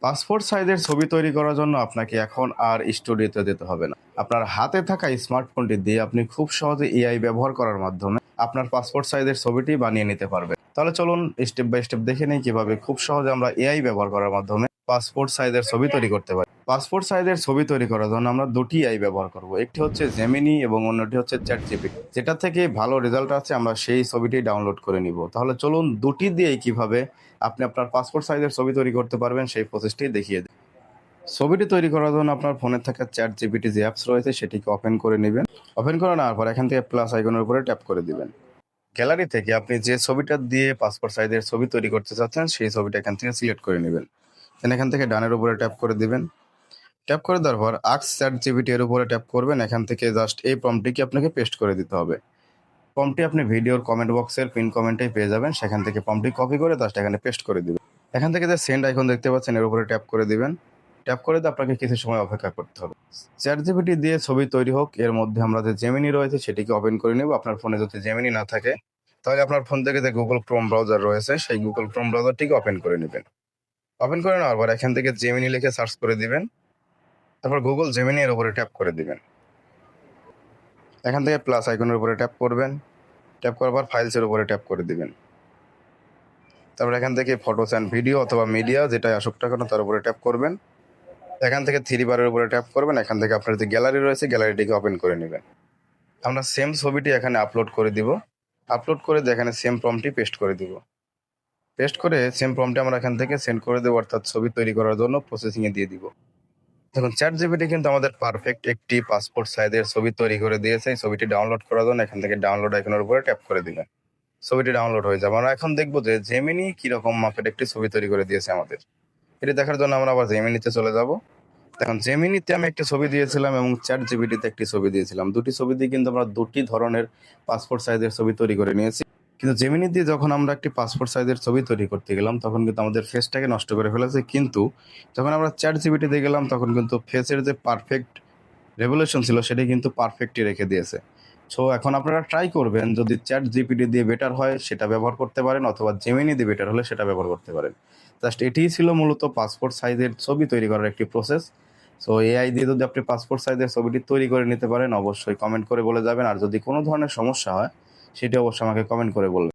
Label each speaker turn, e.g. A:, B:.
A: Passport সাইজের ছবি তৈরি করার জন্য আপনাকে এখন আর স্টুডিওতে যেতে হবে না। আপনার হাতে থাকা স্মার্টফোনটি দিয়ে আপনি খুব সহজে এআই ব্যবহার করার মাধ্যমে আপনার পাসপোর্ট সাইজের ছবিটি বানিয়ে নিতে পারবেন। তাহলে চলুন স্টেপ বাই স্টেপ দেখে নিই কিভাবে খুব সহজে আমরা এআই ব্যবহার করার মাধ্যমে পাসপোর্ট সাইজের ছবি তৈরি করতে পারি। পাসপোর্ট সাইজের ছবি তৈরি করার জন্য আমরা দুটি এআই ব্যবহার করব। একটি হচ্ছে জেমিনি এবং অন্যটি হচ্ছে চ্যাটজিপিটি। যেটা থেকে ভালো রেজাল্ট আছে আমরা সেই ছবিটি ডাউনলোড করে নিব। তাহলে চলুন দুটি দিয়েই কিভাবে আপনি আপনার পাসপোর্ট সাইজের ছবি তৈরি করতে পারবেন সেই প্রসেসটি দেখিয়ে দিই। ছবিটি তৈরি করার জন্য আপনার ফোনে থাকা চ্যাট জিপিটি যে অ্যাপস রয়েছে সেটিকে ওপেন করে নেবেন। ওপেন করে নেওয়ার পর এখান থেকে প্লাস আইকনের উপরে ট্যাপ করে দিবেন। গ্যালারি থেকে আপনি যে ছবিটা দিয়ে পাসপোর্ট সাইজের ছবি তৈরি করতে চাচ্ছেন সেই ছবিটা এখান থেকে সিলেক্ট করে নেবেন। দেন এখান থেকে ডানের উপরে ট্যাপ করে দিবেন। ট্যাপ করে দেওয়ার পর আস্ক চ্যাট জিপিটি এর উপরে ট্যাপ করবেন। এখান থেকে জাস্ট এই প্রম্পটটিকে আপনাকে পেস্ট করে দিতে হবে। প্রম্পটটি আপনি ভিডিওর কমেন্ট বক্সের পিন কমেন্টেই পেয়ে যাবেন। সেখান থেকে প্রম্পটটি কপি করে জাস্ট এখানে পেস্ট করে দিবেন। এখান থেকে যে সেন্ড আইকন দেখতে পাচ্ছেন এর উপরে ট্যাপ করে দিবেন। ট্যাপ করে দিয়ে আপনাকে কিছু সময় অপেক্ষা করতে হবে। চ্যাট জিপিটি দিয়ে ছবি তৈরি হোক, এর মধ্যে আমরা যে জেমিনি রয়েছে সেটিকে ওপেন করে নেব। আপনার ফোনে যদি জেমিনি না থাকে তাহলে আপনার ফোন থেকে যে গুগল ক্রোম ব্রাউজার রয়েছে সেই গুগল ক্রোম ব্রাউজারটিকে ওপেন করে নেবেন। ওপেন করে নেওয়ার পর এখান থেকে জেমিনি লিখে সার্চ করে দিবেন। তারপর গুগল জেমিনি এর উপরে ট্যাপ করে দিবেন। এখান থেকে প্লাস আইকনের উপরে ট্যাপ করবেন। ট্যাপ করার পর ফাইলসের উপরে ট্যাপ করে দিবেন। তারপর এখান থেকে ফটোস অ্যান্ড ভিডিও অথবা মিডিয়া যেটাই আসুক না কেন তার উপরে ট্যাপ করবেন। এখান থেকে থ্রি বারের উপরে ট্যাপ করবেন। এখান থেকে আপনার যে গ্যালারি রয়েছে গ্যালারিটিকে ওপেন করে নেবেন। আমরা সেম ছবিটি এখানে আপলোড করে দিব। আপলোড করে দিয়ে এখানে সেম প্রম্পটটি পেস্ট করে দিব। পেস্ট করে সেম প্রম্পটটি আমরা এখান থেকে সেন্ড করে দেবো, অর্থাৎ ছবি তৈরি করার জন্য প্রসেসিংয়ে দিয়ে দিব। দেখুন চ্যাট জিপিটি কিন্তু আমাদের পারফেক্ট একটি পাসপোর্ট সাইজের ছবি তৈরি করে দিয়েছে। এই ছবিটি ডাউনলোড করার জন্য এখান থেকে ডাউনলোড আইকনের উপরে ট্যাপ করে দিবেন। ছবিটি ডাউনলোড হয়ে যাবে। আমরা এখন দেখবো যে জেমিনি কিরকম মাপের একটি ছবি তৈরি করে দিয়েছে আমাদের। এটি দেখার জন্য আমরা আবার জেমিনিতে চলে যাব। এখন জেমিনিতে আমি একটি ছবি দিয়েছিলাম এবং চ্যাট জিপিটিতে একটি ছবি দিয়েছিলাম। দুটি ছবি দিয়ে কিন্তু আমরা দুটি ধরনের পাসপোর্ট সাইজের ছবি তৈরি করে নিয়েছি। কিন্তু জেমিনি দিয়ে যখন আমরা একটি পাসপোর্ট সাইজের ছবি তৈরি করতে গেলাম তখন কিন্তু আমাদের ফেসটাকে নষ্ট করে ফেলেছে। কিন্তু যখন আমরা চ্যাট জিপিটিতে গেলাম তখন কিন্তু ফেসের যে পারফেক্ট রেভলিউশন ছিল সেটি কিন্তু পারফেক্টই রেখে দিয়েছে। সো এখন আপনারা ট্রাই করবেন, যদি চ্যাট জিপিটি দিয়ে বেটার হয় সেটা ব্যবহার করতে পারেন, অথবা জেমিনি দিয়ে বেটার হলে সেটা ব্যবহার করতে পারেন। জাস্ট এটিই ছিল মূলত পাসপোর্ট সাইজের ছবি তৈরি করার একটি প্রসেস। সো এআই দিয়ে যদি আপনি পাসপোর্ট সাইজের ছবিটি তৈরি করে নিতে পারেন অবশ্যই কমেন্ট করে বলে যাবেন। আর যদি কোনো ধরনের সমস্যা হয় সেটি অবশ্যই আমাকে কমেন্ট করে বলবেন।